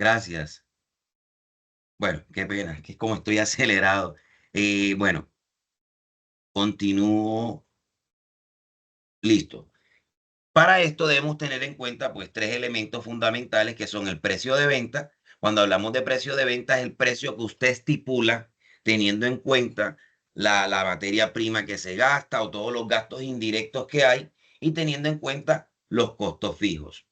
Gracias. Bueno, qué pena, que es como estoy acelerado. Bueno, continúo. Listo. Para esto debemos tener en cuenta pues tres elementos fundamentales que son el precio de venta. Cuando hablamos de precio de venta es el precio que usted estipula teniendo en cuenta la materia prima que se gasta o todos los gastos indirectos que hay y teniendo en cuenta los costos fijos.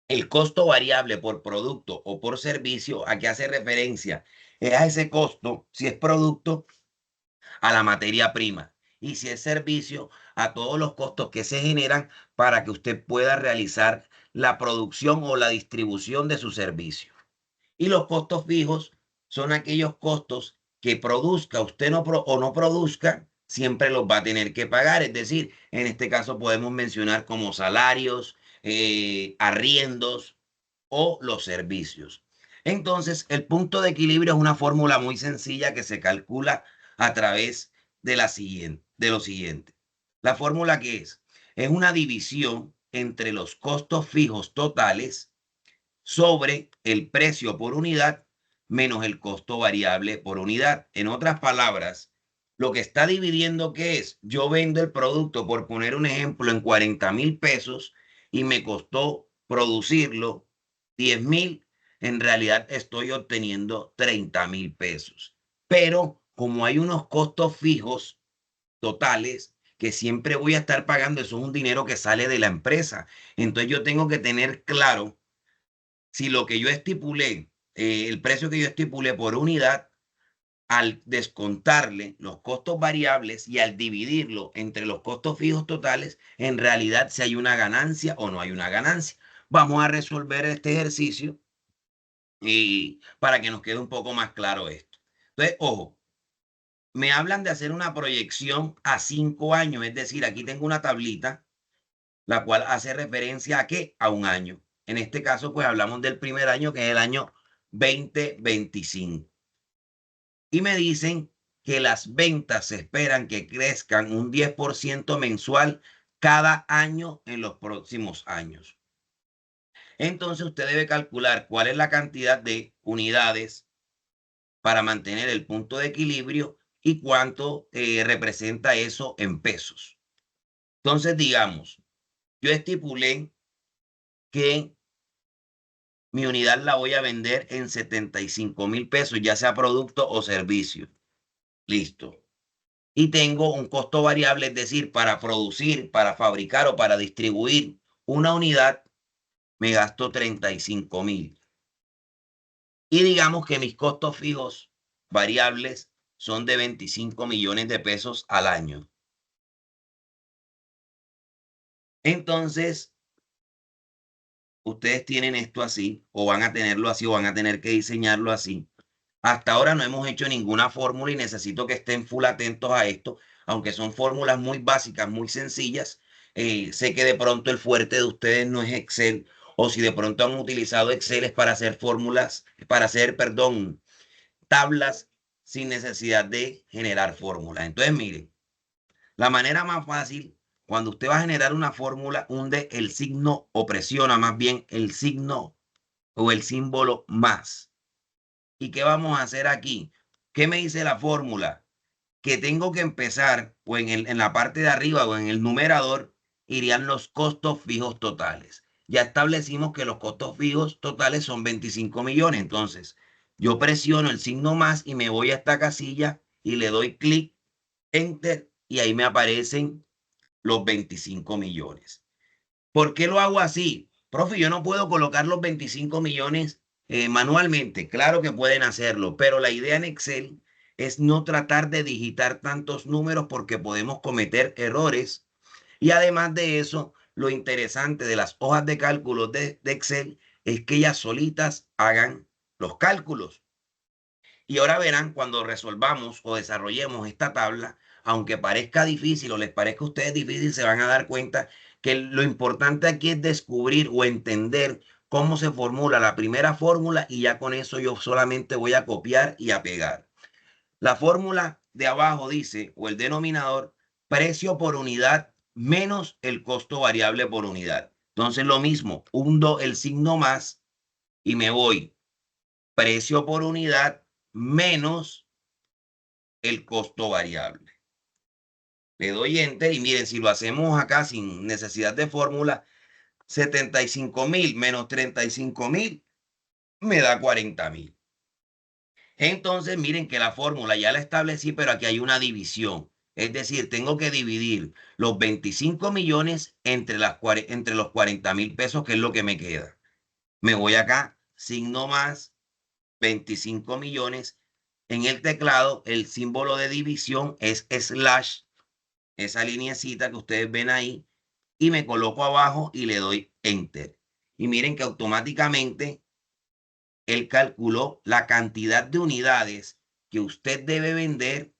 El costo variable por producto o por servicio, ¿a qué hace referencia? Es a ese costo, si es producto, a la materia prima. Y si es servicio, a todos los costos que se generan para que usted pueda realizar la producción o la distribución de su servicio. Y los costos fijos son aquellos costos que produzca usted o no produzca, siempre los va a tener que pagar. Es decir, en este caso podemos mencionar como salarios, arriendos o los servicios. Entonces, el punto de equilibrio es una fórmula muy sencilla que se calcula a través de lo siguiente. La fórmula que es una división entre los costos fijos totales sobre el precio por unidad menos el costo variable por unidad. En otras palabras, lo que está dividiendo que es, yo vendo el producto, por poner un ejemplo, en 40.000 pesos y me costó producirlo 10.000, en realidad estoy obteniendo 30.000 pesos. Pero como hay unos costos fijos totales que siempre voy a estar pagando, eso es un dinero que sale de la empresa. Entonces yo tengo que tener claro si lo que yo estipulé, el precio que yo estipulé por unidad, al descontarle los costos variables y al dividirlo entre los costos fijos totales, en realidad si hay una ganancia o no hay una ganancia. Vamos a resolver este ejercicio y para que nos quede un poco más claro esto. Entonces, ojo, me hablan de hacer una proyección a 5 años, es decir, aquí tengo una tablita, la cual hace referencia a qué, a un año. En este caso, pues hablamos del primer año, que es el año 2025. Y me dicen que las ventas se esperan que crezcan un 10% mensual cada año en los próximos años. Entonces usted debe calcular cuál es la cantidad de unidades para mantener el punto de equilibrio y cuánto representa eso en pesos. Entonces, digamos, yo estipulé que mi unidad la voy a vender en 75.000 pesos, ya sea producto o servicio. Listo. Y tengo un costo variable, es decir, para producir, para fabricar o para distribuir una unidad, me gasto 35.000. Y digamos que mis costos fijos variables son de 25 millones de pesos al año. Entonces, ustedes tienen esto así, o van a tenerlo así, o van a tener que diseñarlo así. Hasta ahora no hemos hecho ninguna fórmula y necesito que estén full atentos a esto, aunque son fórmulas muy básicas, muy sencillas. Sé que de pronto el fuerte de ustedes no es Excel, o si de pronto han utilizado Excel es para hacer fórmulas, para hacer, perdón, tablas sin necesidad de generar fórmulas. Entonces, miren, la manera más fácil, cuando usted va a generar una fórmula, hunde el signo o presiona más bien el signo o el símbolo más. ¿Y qué vamos a hacer aquí? ¿Qué me dice la fórmula? Que tengo que empezar o en la parte de arriba o en el numerador irían los costos fijos totales. Ya establecimos que los costos fijos totales son 25 millones. Entonces, yo presiono el signo más y me voy a esta casilla y le doy clic, enter, y ahí me aparecen los 25 millones. ¿Por qué lo hago así? Profe, yo no puedo colocar los 25 millones manualmente. Claro que pueden hacerlo, pero la idea en Excel es no tratar de digitar tantos números porque podemos cometer errores. Y además de eso, lo interesante de las hojas de cálculo de Excel es que ellas solitas hagan los cálculos. Y ahora verán cuando resolvamos o desarrollemos esta tabla, aunque parezca difícil o les parezca a ustedes difícil, se van a dar cuenta que lo importante aquí es descubrir o entender cómo se formula la primera fórmula y ya con eso yo solamente voy a copiar y a pegar. La fórmula de abajo dice, o el denominador, precio por unidad menos el costo variable por unidad. Entonces lo mismo, hundo el signo más y me voy precio por unidad menos el costo variable. Le doy enter y miren, si lo hacemos acá sin necesidad de fórmula, 75.000 menos 35.000 me da 40.000. Entonces, miren que la fórmula ya la establecí, pero aquí hay una división. Es decir, tengo que dividir los 25 millones entre los 40.000 pesos, que es lo que me queda. Me voy acá, signo más, 25 millones. En el teclado, el símbolo de división es slash, esa lineecita que ustedes ven ahí, y me coloco abajo y le doy enter. Y miren que automáticamente él calculó la cantidad de unidades que usted debe vender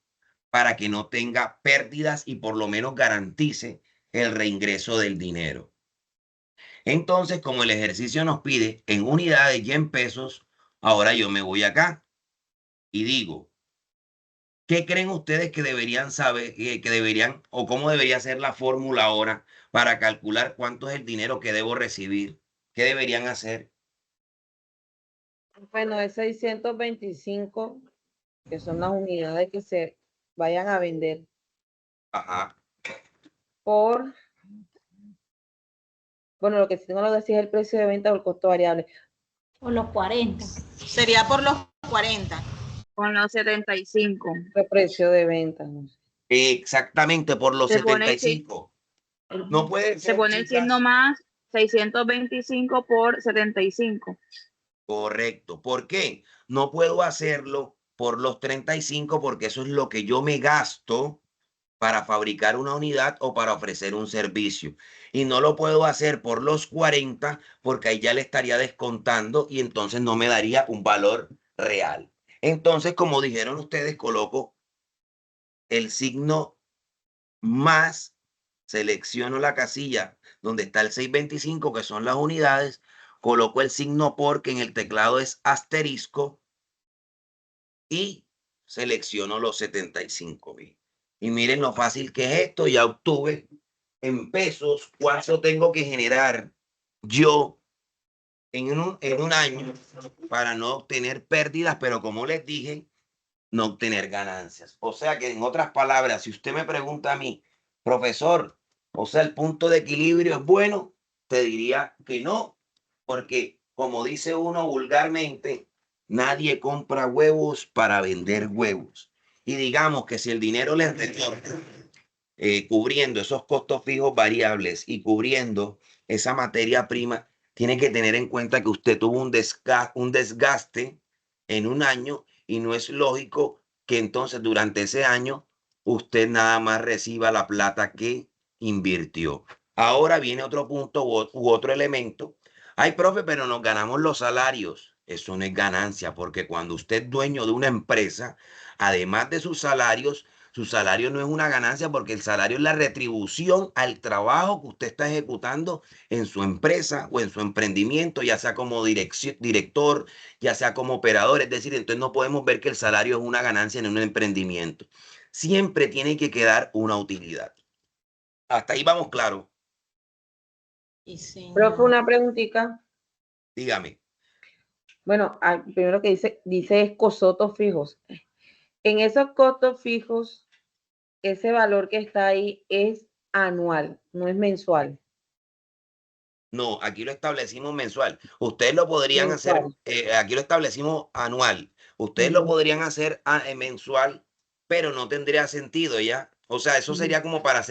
para que no tenga pérdidas y por lo menos garantice el reingreso del dinero. Entonces, como el ejercicio nos pide en unidades y en pesos, ahora yo me voy acá y digo, ¿qué creen ustedes que deberían saber, que deberían o cómo debería ser la fórmula ahora para calcular cuánto es el dinero que debo recibir? ¿Qué deberían hacer? Bueno, es 625, que son las unidades que se vayan a vender, Ajá. por, bueno, lo que sí tengo que decir es el precio de venta o el costo variable. Por los 40. Sería por los 40. Con los 75. El precio de venta, ¿no? Exactamente, por los Se pone, 75. No puede se ser, pone el signo chicas. más 625 por 75. Correcto. ¿Por qué? No puedo hacerlo por los 35 porque eso es lo que yo me gasto para fabricar una unidad o para ofrecer un servicio. Y no lo puedo hacer por los 40 porque ahí ya le estaría descontando y entonces no me daría un valor real. Entonces, como dijeron ustedes, coloco el signo más, selecciono la casilla donde está el 625, que son las unidades, coloco el signo por, que en el teclado es asterisco, y selecciono los 75.000. Y miren lo fácil que es esto, ya obtuve en pesos cuánto tengo que generar yo en un año para no obtener pérdidas, pero como les dije, no obtener ganancias. O sea que en otras palabras, si usted me pregunta a mí, profesor, o sea, el punto de equilibrio es bueno, te diría que no, porque como dice uno vulgarmente, nadie compra huevos para vender huevos. Y digamos que si el dinero les retorna, cubriendo esos costos fijos variables y cubriendo esa materia prima, tiene que tener en cuenta que usted tuvo un desgaste en un año y no es lógico que entonces durante ese año usted nada más reciba la plata que invirtió. Ahora viene otro punto u otro elemento. Ay, profe, pero nos ganamos los salarios. Eso no es ganancia, porque cuando usted es dueño de una empresa, además de sus salarios, su salario no es una ganancia porque el salario es la retribución al trabajo que usted está ejecutando en su empresa o en su emprendimiento, ya sea como director, ya sea como operador. Es decir, entonces no podemos ver que el salario es una ganancia en un emprendimiento. Siempre tiene que quedar una utilidad. Hasta ahí vamos claro. Profe, una preguntita. Dígame. Bueno, primero que dice es costos fijos. En esos costos fijos, ese valor que está ahí es anual, no es mensual. No, aquí lo establecimos mensual. Ustedes lo podrían hacer, Mensual. aquí lo establecimos anual. Ustedes lo podrían hacer mensual, pero no tendría sentido ya. O sea, eso sería como para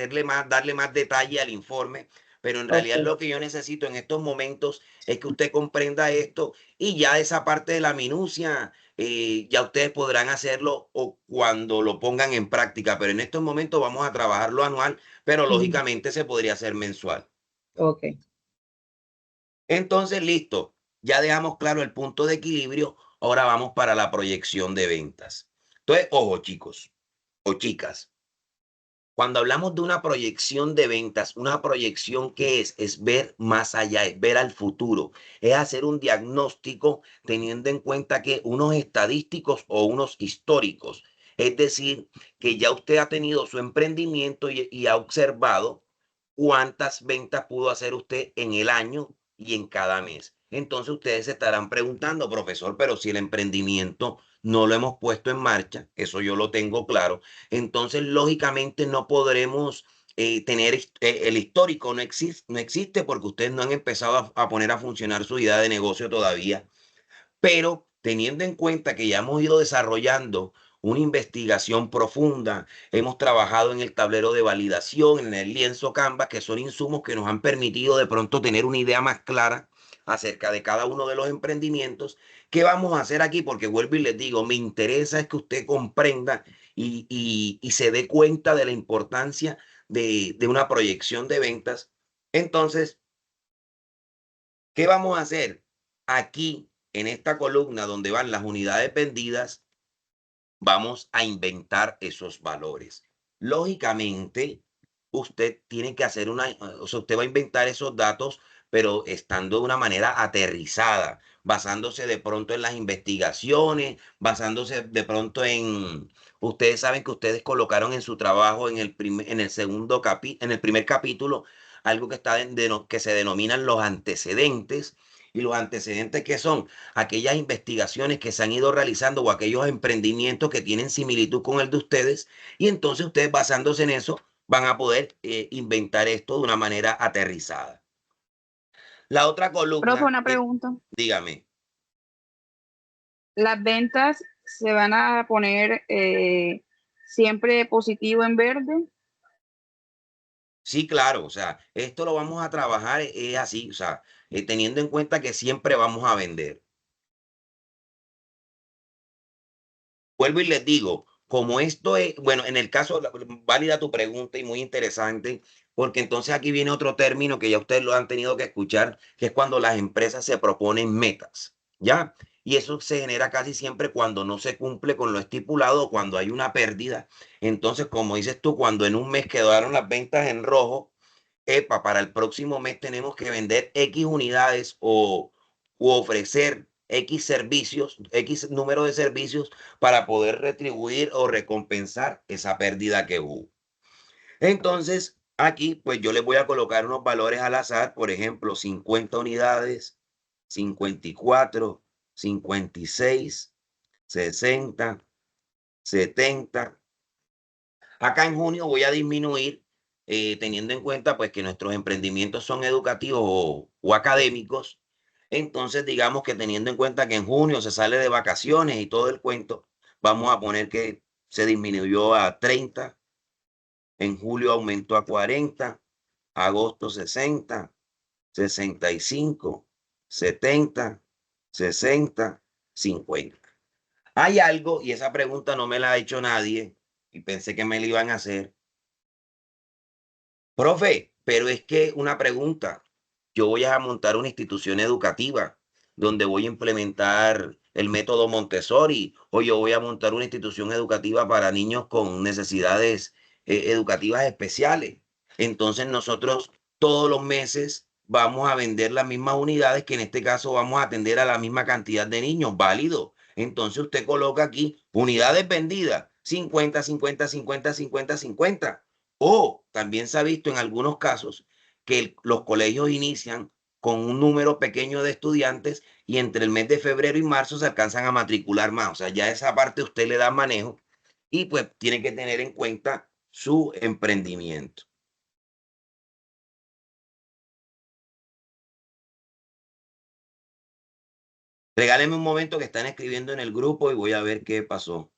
darle más detalle al informe, pero en realidad Ok. lo que yo necesito en estos momentos es que usted comprenda esto y ya esa parte de la minucia, ya ustedes podrán hacerlo o cuando lo pongan en práctica, pero en estos momentos vamos a trabajarlo anual, pero lógicamente se podría hacer mensual. Ok. Entonces, listo, ya dejamos claro el punto de equilibrio, ahora vamos para la proyección de ventas. Entonces, ojo chicos o chicas, cuando hablamos de una proyección de ventas, una proyección que es ver más allá, es ver al futuro, es hacer un diagnóstico teniendo en cuenta que unos estadísticos o unos históricos, es decir, que ya usted ha tenido su emprendimiento y ha observado cuántas ventas pudo hacer usted en el año y en cada mes. Entonces ustedes se estarán preguntando, profesor, pero si el emprendimiento no lo hemos puesto en marcha, eso yo lo tengo claro, entonces lógicamente no podremos tener el histórico, no existe porque ustedes no han empezado a poner a funcionar su idea de negocio todavía, pero teniendo en cuenta que ya hemos ido desarrollando una investigación profunda, hemos trabajado en el tablero de validación, en el lienzo Canvas, que son insumos que nos han permitido de pronto tener una idea más clara acerca de cada uno de los emprendimientos. ¿Qué vamos a hacer aquí? Porque vuelvo y les digo, me interesa es que usted comprenda y se dé cuenta de la importancia de una proyección de ventas. Entonces, ¿qué vamos a hacer? Aquí, en esta columna donde van las unidades vendidas, vamos a inventar esos valores. Lógicamente, usted tiene que hacer o sea, usted va a inventar esos datos, pero estando de una manera aterrizada, basándose de pronto en las investigaciones, basándose de pronto ustedes saben que ustedes colocaron en su trabajo en el segundo en el primer capítulo, algo que que se denominan los antecedentes. Y los antecedentes que son aquellas investigaciones que se han ido realizando o aquellos emprendimientos que tienen similitud con el de ustedes, y entonces ustedes basándose en eso van a poder inventar esto de una manera aterrizada. La otra Profe, columna, una pregunta. dígame. ¿Las ventas se van a poner siempre positivo en verde? Sí, claro, o sea, esto lo vamos a trabajar, es así, o sea, teniendo en cuenta que siempre vamos a vender. Vuelvo y les digo, como esto es, bueno, en el caso, válida tu pregunta y muy interesante, porque entonces aquí viene otro término que ya ustedes lo han tenido que escuchar, que es cuando las empresas se proponen metas, ¿ya? Y eso se genera casi siempre cuando no se cumple con lo estipulado o cuando hay una pérdida. Entonces, como dices tú, cuando en un mes quedaron las ventas en rojo, epa, para el próximo mes tenemos que vender X unidades u ofrecer X servicios, X número de servicios para poder retribuir o recompensar esa pérdida que hubo. Entonces, aquí, pues yo les voy a colocar unos valores al azar, por ejemplo, 50 unidades, 54, 56, 60, 70. Acá en junio voy a disminuir, teniendo en cuenta pues que nuestros emprendimientos son educativos o académicos. Entonces, digamos que teniendo en cuenta que en junio se sale de vacaciones y todo el cuento, vamos a poner que se disminuyó a 30, en julio aumentó a 40, agosto 60, 65, 70, 60, 50. Hay algo, y esa pregunta no me la ha hecho nadie, y pensé que me la iban a hacer. Profe, pero es que una pregunta, yo voy a montar una institución educativa donde voy a implementar el método Montessori o yo voy a montar una institución educativa para niños con necesidades educativas especiales. Entonces nosotros todos los meses vamos a vender las mismas unidades que en este caso vamos a atender a la misma cantidad de niños, válido. Entonces usted coloca aquí unidades vendidas, 50, 50, 50, 50, 50. O también se ha visto en algunos casos que los colegios inician con un número pequeño de estudiantes y entre el mes de febrero y marzo se alcanzan a matricular más. O sea, ya esa parte usted le da manejo y pues tiene que tener en cuenta su emprendimiento. Regáleme un momento que están escribiendo en el grupo y voy a ver qué pasó.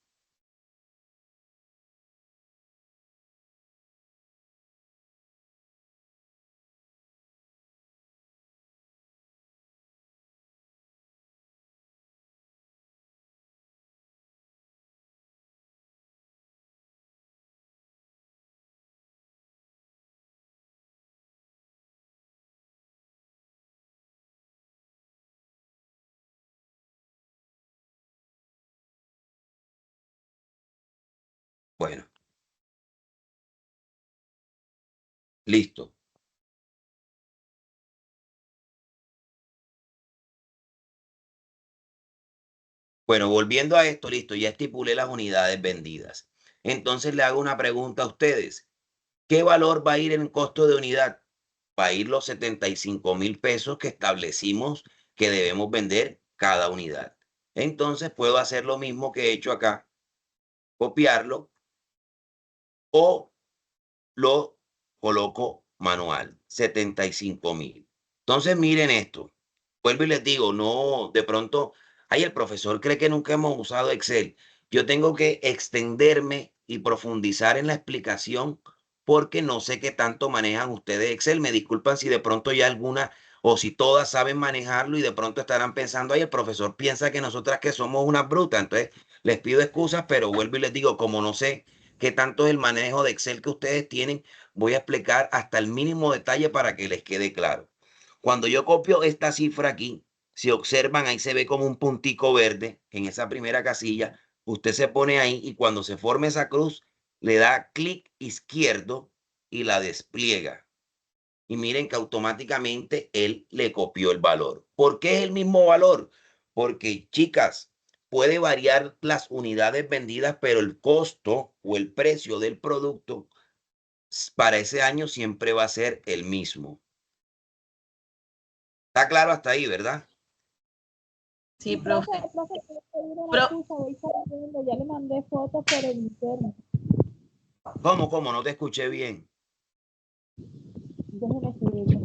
Bueno, listo. Bueno, volviendo a esto, listo, ya estipulé las unidades vendidas. Entonces le hago una pregunta a ustedes. ¿Qué valor va a ir en costo de unidad? va a ir los 75,000 pesos que establecimos que debemos vender cada unidad. Entonces puedo hacer lo mismo que he hecho acá, copiarlo o lo coloco manual, 75,000. Entonces miren esto, vuelvo y les digo, no, de pronto, ay, el profesor cree que nunca hemos usado Excel. Yo tengo que extenderme y profundizar en la explicación porque no sé qué tanto manejan ustedes Excel. Me disculpan si de pronto ya alguna o si todas saben manejarlo y de pronto estarán pensando, ay, el profesor piensa que nosotras que somos unas brutas. Entonces, les pido excusas, pero vuelvo y les digo, como no sé qué tanto es el manejo de Excel que ustedes tienen, voy a explicar hasta el mínimo detalle para que les quede claro. Cuando yo copio esta cifra aquí, si observan, ahí se ve como un puntico verde en esa primera casilla. Usted se pone ahí y cuando se forme esa cruz, le da clic izquierdo y la despliega. Y miren que automáticamente él le copió el valor. ¿Por qué es el mismo valor? Porque, chicas, puede variar las unidades vendidas, pero el costo o el precio del producto para ese año siempre va a ser el mismo. Está claro hasta ahí, ¿verdad? Sí, profe. Profe, quiero pedir una Pro- excusa, voy saliendo, ya le mandé fotos por el interno. ¿Cómo? ¿Cómo? No te escuché bien. Déjeme escribirlo.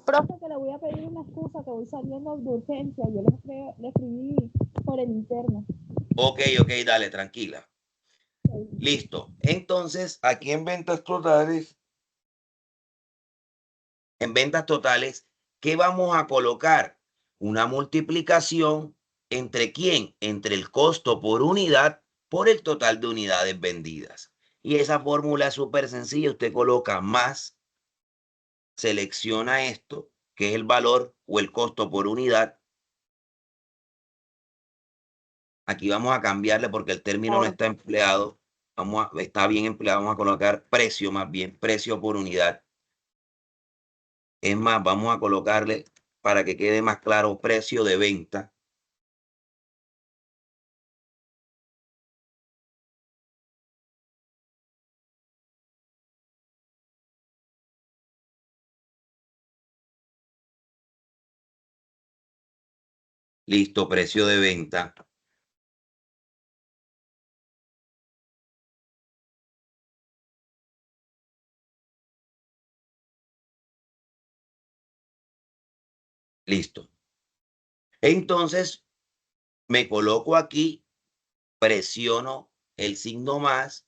Profe, que le voy a pedir una excusa, que voy saliendo de urgencia. Yo le escribí por el interno. Ok, ok, dale, tranquila. Listo. Entonces, aquí en ventas totales, ¿qué vamos a colocar? Una multiplicación entre quién? Entre el costo por unidad por el total de unidades vendidas. Y esa fórmula es súper sencilla. Usted coloca más, selecciona esto, que es el valor o el costo por unidad. Aquí vamos a cambiarle porque el término no está empleado. Está bien empleado. Vamos a colocar precio más bien, precio por unidad. Es más, vamos a colocarle para que quede más claro precio de venta. Listo, precio de venta. Listo. Entonces, me coloco aquí, presiono el signo más,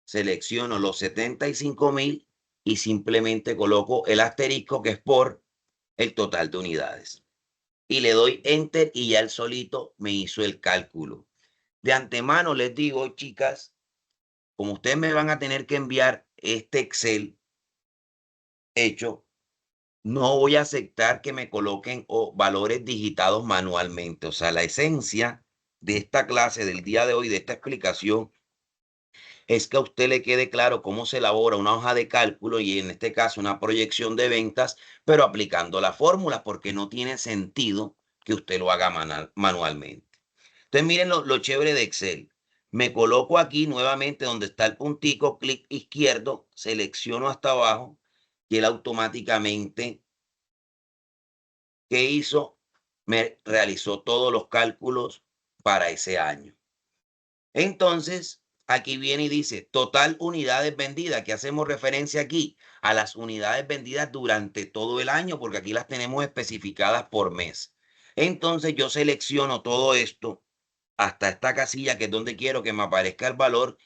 selecciono los 75,000 y simplemente coloco el asterisco que es por el total de unidades. Y le doy enter y ya el solito me hizo el cálculo. De antemano les digo, chicas, como ustedes me van a tener que enviar este Excel hecho, no voy a aceptar que me coloquen valores digitados manualmente. O sea, la esencia de esta clase, del día de hoy, de esta explicación, es que a usted le quede claro cómo se elabora una hoja de cálculo y en este caso una proyección de ventas, pero aplicando la fórmula, porque no tiene sentido que usted lo haga manualmente. Entonces, miren lo chévere de Excel. Me coloco aquí nuevamente donde está el puntico, clic izquierdo, selecciono hasta abajo y él automáticamente, ¿qué hizo? Me realizó todos los cálculos para ese año. Entonces, aquí viene y dice total unidades vendidas, que hacemos referencia aquí a las unidades vendidas durante todo el año, porque aquí las tenemos especificadas por mes. Entonces, yo selecciono todo esto hasta esta casilla, que es donde quiero que me aparezca el valor,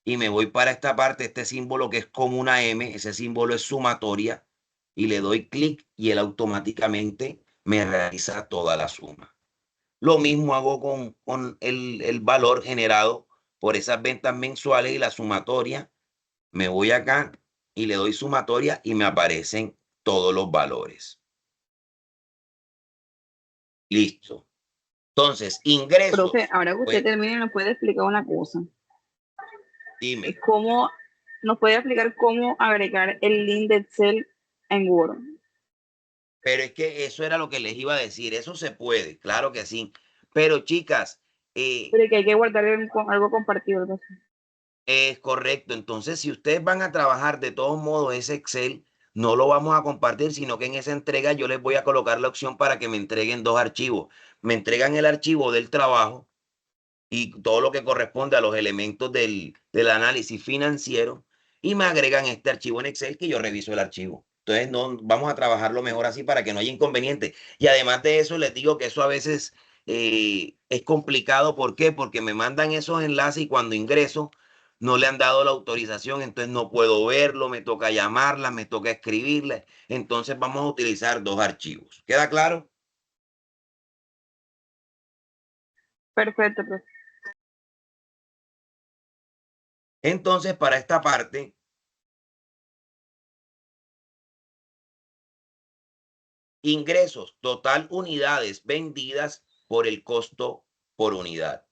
y me voy para esta parte, este símbolo que es como una M, ese símbolo es sumatoria, y le doy clic y él automáticamente me realiza toda la suma. Lo mismo hago con el valor generado por esas ventas mensuales y la sumatoria. Me voy acá y le doy sumatoria y me aparecen todos los valores. Listo. Entonces, Profe, ingresos. ahora que usted Pues termine, nos puede explicar una cosa. Es dime. cómo, nos puede explicar cómo agregar el link de Excel en Word. Pero es que eso era lo que les iba a decir. Eso se puede, claro que sí. Pero chicas, Pero que hay que guardar algo compartido. ¿Verdad? Es correcto. Entonces, si ustedes van a trabajar de todos modos ese Excel, no lo vamos a compartir, sino que en esa entrega yo les voy a colocar la opción para que me entreguen dos archivos. Me entregan el archivo del trabajo y todo lo que corresponde a los elementos del análisis financiero y me agregan este archivo en Excel que yo reviso el archivo. Entonces, no, vamos a trabajarlo mejor así para que no haya inconveniente. Y además de eso, les digo que eso a veces es complicado. ¿Por qué? Porque me mandan esos enlaces y cuando ingreso no le han dado la autorización, entonces no puedo verlo, me toca llamarla, me toca escribirle. Entonces vamos a utilizar dos archivos. ¿Queda claro? Perfecto, profe. Entonces, para esta parte, ingresos, total unidades vendidas por el costo por unidad.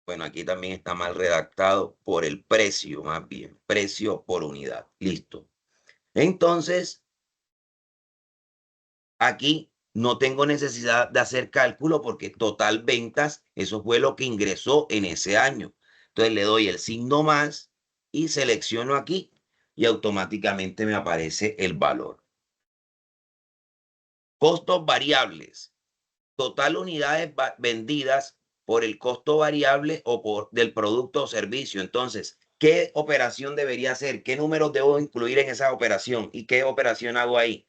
Bueno, aquí también está mal redactado por el precio, más bien, precio por unidad. Listo. Entonces, aquí no tengo necesidad de hacer cálculo porque total ventas, eso fue lo que ingresó en ese año. Entonces le doy el signo más y selecciono aquí y automáticamente me aparece el valor. Costos variables. Total unidades vendidas por el costo variable o por del producto o servicio. Entonces, ¿qué operación debería hacer? ¿Qué números debo incluir en esa operación? ¿Y qué operación hago ahí?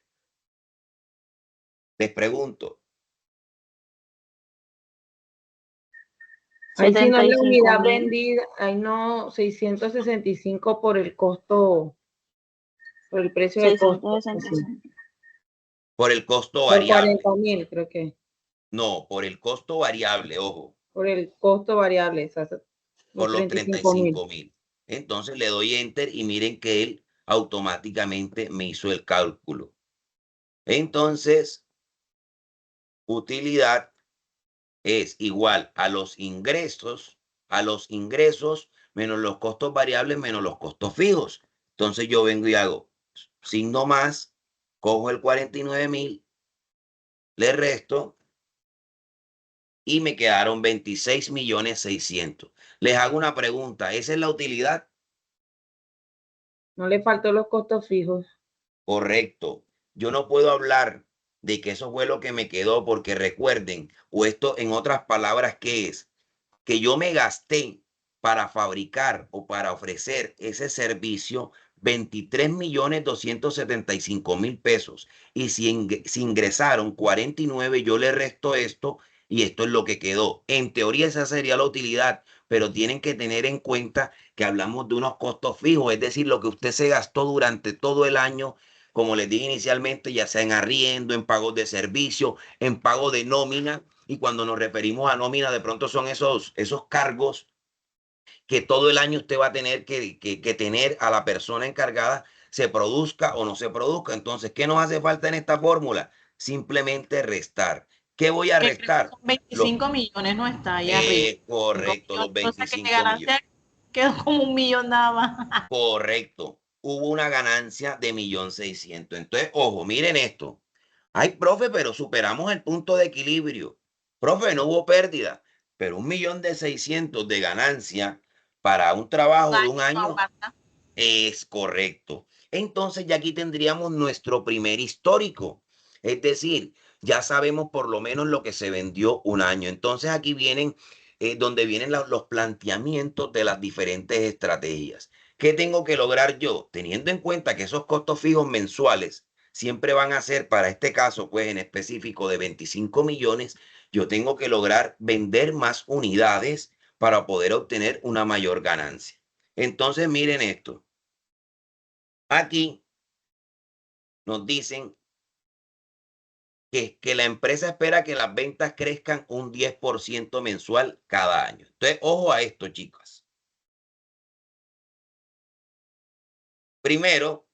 Les pregunto. Ahí sí no es la 75.000. unidad vendida, ahí no, 665 por el costo, por el precio de costo. 665. Por el costo Por variable. 40.000, creo que. No, por el costo variable, ojo. Por el costo variable, exacto. Por Los los 35.000. 35.000. Entonces le doy enter y miren que él automáticamente me hizo el cálculo. Entonces, utilidad es igual a los ingresos menos los costos variables menos los costos fijos. Entonces yo vengo y hago signo más, cojo el 49.000, le resto y me quedaron 26.600.000. Les hago una pregunta, ¿esa es la utilidad? No le faltó los costos fijos. Correcto. Yo no puedo hablar de que eso fue lo que me quedó porque recuerden, o esto en otras palabras, ¿qué es? Que yo me gasté para fabricar o para ofrecer ese servicio 23.275.000 pesos. Y si ingresaron 49, yo le resto esto y esto es lo que quedó. En teoría esa sería la utilidad, pero tienen que tener en cuenta que hablamos de unos costos fijos, es decir, lo que usted se gastó durante todo el año, como les dije inicialmente, ya sea en arriendo, en pagos de servicio, en pago de nómina. Y cuando nos referimos a nómina, de pronto son esos cargos que todo el año usted va a tener que tener a la persona encargada, se produzca o no se produzca. Entonces, ¿qué nos hace falta en esta fórmula? Simplemente restar. ¿Qué voy a Que creo que restar? son 25 millones, no está ahí arriba. 25 Correcto, millones, los o sea que de 25 millones. ganancia quedó como 1 millón nada más. Correcto. Hubo una ganancia de 1.600.000. Entonces, ojo, miren esto. Ay, profe, pero superamos el punto de equilibrio. Profe, no hubo pérdida, pero 1.600.000 de ganancia para un trabajo de un No año aguanta. es correcto. Entonces ya aquí tendríamos nuestro primer histórico. Es decir, ya sabemos por lo menos lo que se vendió un año. Entonces aquí vienen donde vienen los planteamientos de las diferentes estrategias. ¿Qué tengo que lograr yo? Teniendo en cuenta que esos costos fijos mensuales siempre van a ser, para este caso, pues en específico de 25 millones, yo tengo que lograr vender más unidades para poder obtener una mayor ganancia. Entonces, miren esto. Aquí nos dicen que la empresa espera que las ventas crezcan un 10% mensual cada año. Entonces, ojo a esto, chicas. Primero,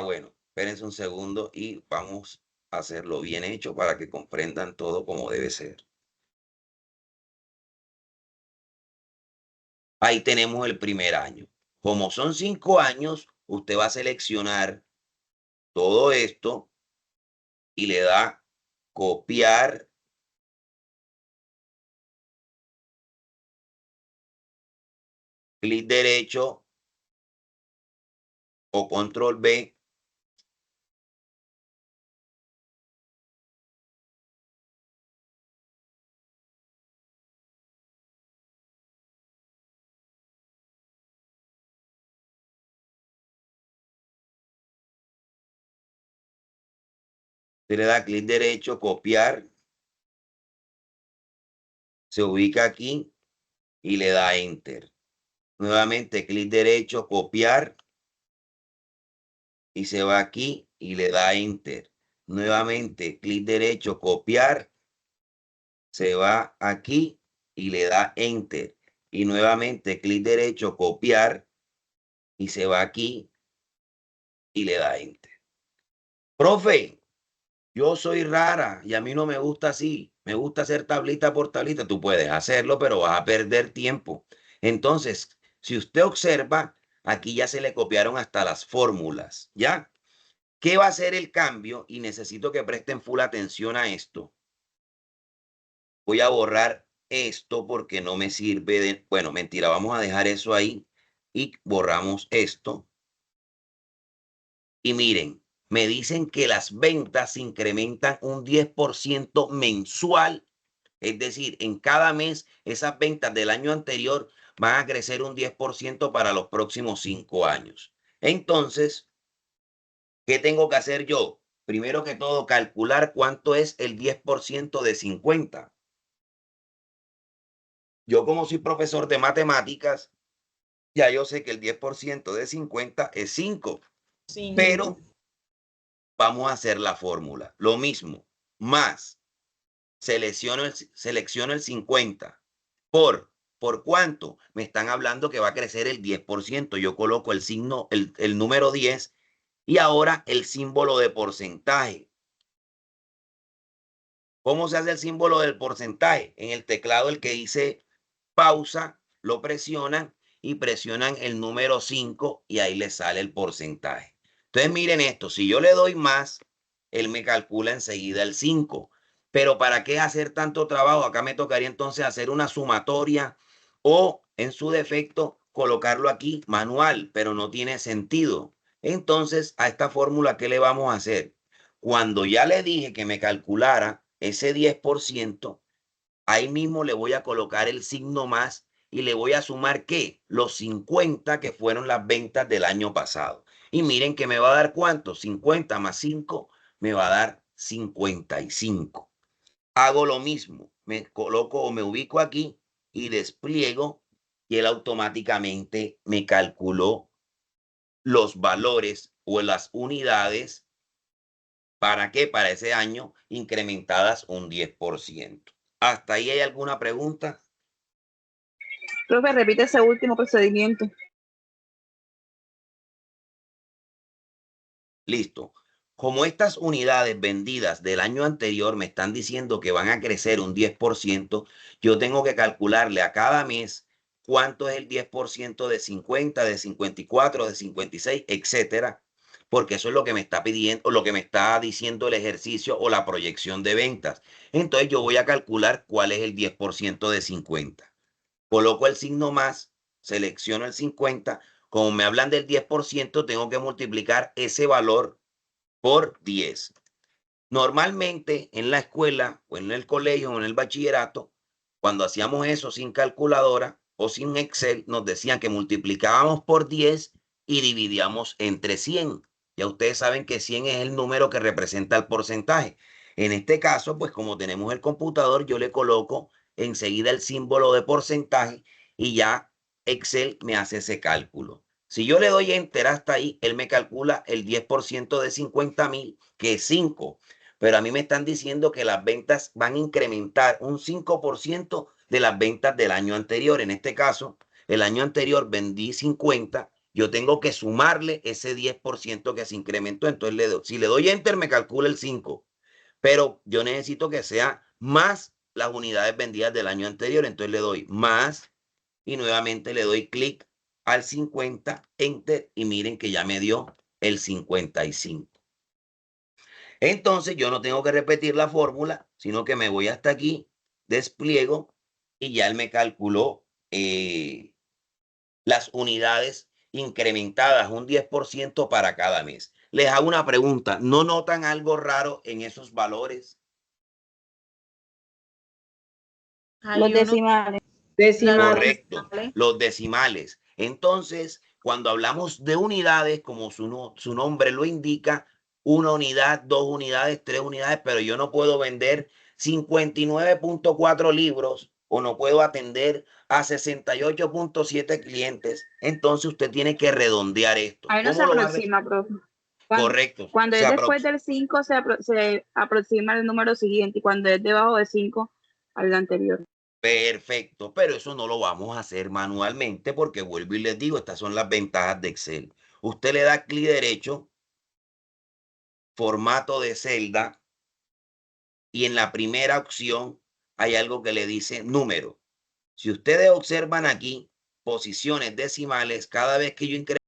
bueno, espérense un segundo y vamos a hacerlo bien hecho para que comprendan todo como debe ser. Ahí tenemos el primer año. Como son 5 años, usted va a seleccionar todo esto y le da copiar clic derecho o control B. Se le da clic derecho, copiar. Se ubica aquí y le da Enter. Nuevamente clic derecho, copiar. Y se va aquí y le da Enter. Nuevamente clic derecho, copiar. Se va aquí y le da Enter. Y nuevamente clic derecho, copiar. Y se va aquí y le da Enter. Profe, yo soy rara y a mí no me gusta así. Me gusta hacer tablita por tablita. Tú puedes hacerlo, pero vas a perder tiempo. Entonces, si usted observa, aquí ya se le copiaron hasta las fórmulas, ¿ya? ¿Qué va a ser el cambio? Y necesito que presten full atención a esto. Voy a borrar esto porque no me sirve de... Bueno, mentira, vamos a dejar eso ahí y borramos esto. Y miren, me dicen que las ventas se incrementan un 10% mensual. Es decir, en cada mes esas ventas del año anterior van a crecer un 10% para los próximos 5 años. Entonces, ¿qué tengo que hacer yo? Primero que todo, calcular cuánto es el 10% de 50. Yo como soy profesor de matemáticas, ya yo sé que el 10% de 50 es 5, pero vamos a hacer la fórmula. Lo mismo, más, selecciono el 50 ¿por cuánto? Me están hablando que va a crecer el 10%. Yo coloco el signo, el número 10 y ahora el símbolo de porcentaje. ¿Cómo se hace el símbolo del porcentaje? En el teclado el que dice pausa, lo presionan y presionan el número 5 y ahí les sale el porcentaje. Entonces miren esto, si yo le doy más, él me calcula enseguida el 5. Pero ¿para qué hacer tanto trabajo? Acá me tocaría entonces hacer una sumatoria o en su defecto colocarlo aquí manual, pero no tiene sentido. Entonces a esta fórmula, ¿qué le vamos a hacer? Cuando ya le dije que me calculara ese 10%, ahí mismo le voy a colocar el signo más y le voy a sumar ¿qué? Los 50 que fueron las ventas del año pasado. Y miren que me va a dar ¿cuánto? 50 más 5 me va a dar 55. Hago lo mismo, me coloco o me ubico aquí y despliego y él automáticamente me calculó los valores o las unidades. ¿Para qué? Para ese año incrementadas un 10%. ¿Hasta ahí hay alguna pregunta? Profe, repite ese último procedimiento. Listo. Como estas unidades vendidas del año anterior me están diciendo que van a crecer un 10%, yo tengo que calcularle a cada mes cuánto es el 10% de 50, de 54, de 56, etcétera, porque eso es lo que me está pidiendo, o lo que me está diciendo el ejercicio o la proyección de ventas. Entonces yo voy a calcular cuál es el 10% de 50. Coloco el signo más, selecciono el 50. Como me hablan del 10%, tengo que multiplicar ese valor por 10. Normalmente en la escuela o en el colegio o en el bachillerato, cuando hacíamos eso sin calculadora o sin Excel, nos decían que multiplicábamos por 10 y dividíamos entre 100. Ya ustedes saben que 100 es el número que representa el porcentaje. En este caso, pues como tenemos el computador, yo le coloco enseguida el símbolo de porcentaje y ya Excel me hace ese cálculo. Si yo le doy Enter hasta ahí, él me calcula el 10% de 50,000, que es 5. Pero a mí me están diciendo que las ventas van a incrementar un 5% de las ventas del año anterior. En este caso, el año anterior vendí 50, yo tengo que sumarle ese 10% que se incrementó. Entonces, si le doy Enter, me calcula el 5. Pero yo necesito que sea más las unidades vendidas del año anterior. Entonces le doy más y nuevamente le doy clic al 50, Enter, y miren que ya me dio el 55. Entonces yo no tengo que repetir la fórmula, sino que me voy hasta aquí, despliego y ya él me calculó las unidades incrementadas un 10% para cada mes. Les hago una pregunta, ¿no notan algo raro en esos valores? Los Hay uno, decimales. Decimales. Correcto, decimales. los decimales. Entonces, cuando hablamos de unidades, como su nombre lo indica, una unidad, 2 unidades, 3 unidades, pero yo no puedo vender 59.4 libros o no puedo atender a 68.7 clientes. Entonces, usted tiene que redondear esto. Ahí no se ¿Cómo lo va a aproxima, profe. Correcto. Cuando Se es después aproxima. del 5 se aproxima el número siguiente y cuando es debajo de 5 al anterior. Perfecto, pero eso no lo vamos a hacer manualmente porque vuelvo y les digo, estas son las ventajas de Excel. Usted le da clic derecho, formato de celda, y en la primera opción hay algo que le dice número. Si ustedes observan aquí, posiciones decimales, cada vez que yo incremento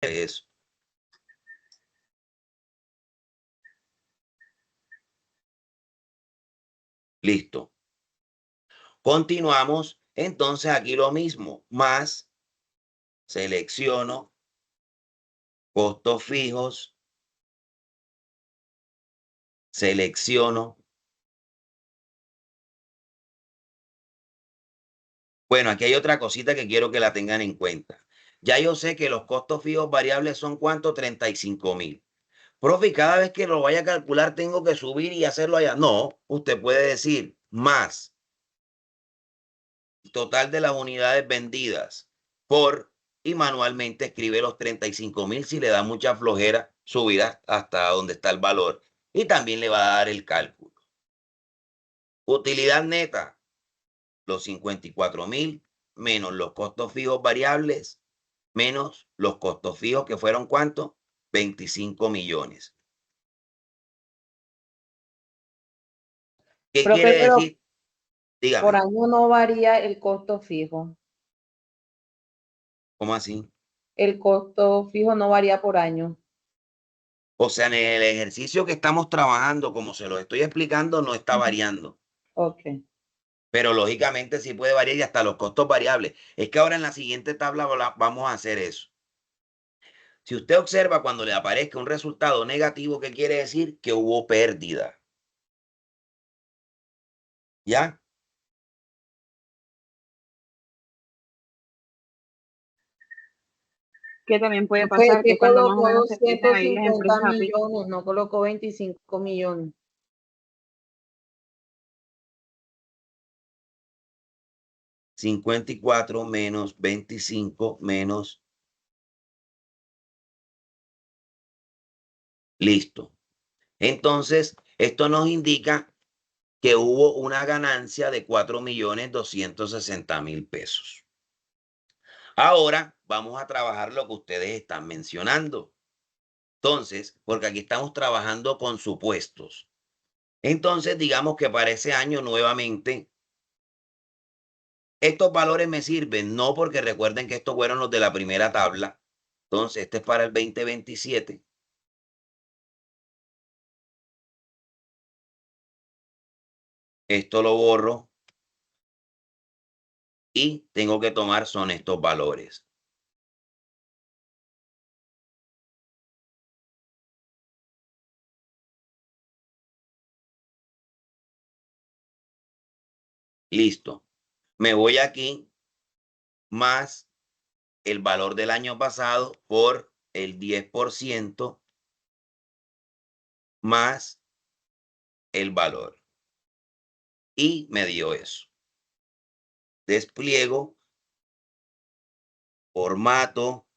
eso. Listo. Continuamos. Entonces aquí lo mismo, más selecciono costos fijos, selecciono. Bueno, aquí hay otra cosita que quiero que la tengan en cuenta. Ya yo sé que los costos fijos variables son ¿cuánto? 35.000. Profe, cada vez que lo vaya a calcular tengo que subir y hacerlo allá. No, usted puede decir más total de las unidades vendidas por y manualmente escribe los 35.000 si le da mucha flojera subir hasta donde está el valor. Y también le va a dar el cálculo. Utilidad neta, los 54.000 menos los costos fijos variables, menos los costos fijos que fueron ¿cuánto? 25 millones. ¿Qué Profe, quiere pero decir? por Dígame, año no varía el costo fijo. ¿cómo así? El costo fijo no varía por año. O sea, en el ejercicio que estamos trabajando, como se lo estoy explicando, no está variando. Ok. Pero lógicamente sí puede variar y hasta los costos variables. Es que ahora en la siguiente tabla vamos a hacer eso. Si usted observa cuando le aparezca un resultado negativo, ¿qué quiere decir? Que hubo pérdida. ¿Ya? Que también puede Pues pasar que que cuando más o colocó menos se empiezan a ir los 150 empresas a pique. millones, no colocó 25 millones. $54 menos 25 menos. Listo. Entonces, esto nos indica que hubo una ganancia de 4.260.000 pesos. Ahora vamos a trabajar lo que ustedes están mencionando. Entonces, porque aquí estamos trabajando con supuestos. Entonces, digamos que para ese año nuevamente, estos valores me sirven, no porque recuerden que estos fueron los de la primera tabla. Entonces, este es para el 2027. Esto lo borro y tengo que tomar son estos valores. Listo. Me voy aquí más el valor del año pasado por el 10% más el valor. Y me dio eso. Despliego, formato,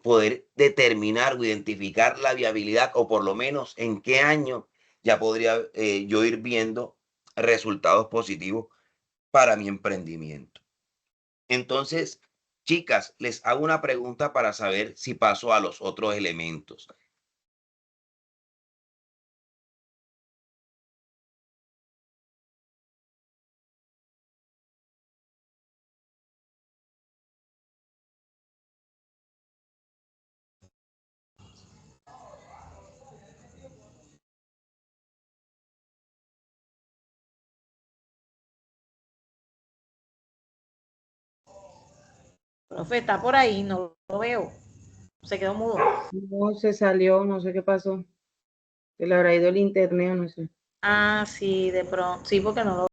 poder determinar o identificar la viabilidad o por lo menos en qué año ya podría yo ir viendo resultados positivos para mi emprendimiento. Entonces, chicas, les hago una pregunta para saber si paso a los otros elementos. Profe, está por ahí, no lo veo. Se quedó mudo. No, se salió, no sé qué pasó. Se le habrá ido el internet o no sé. Ah, sí, de pronto. Sí, porque no lo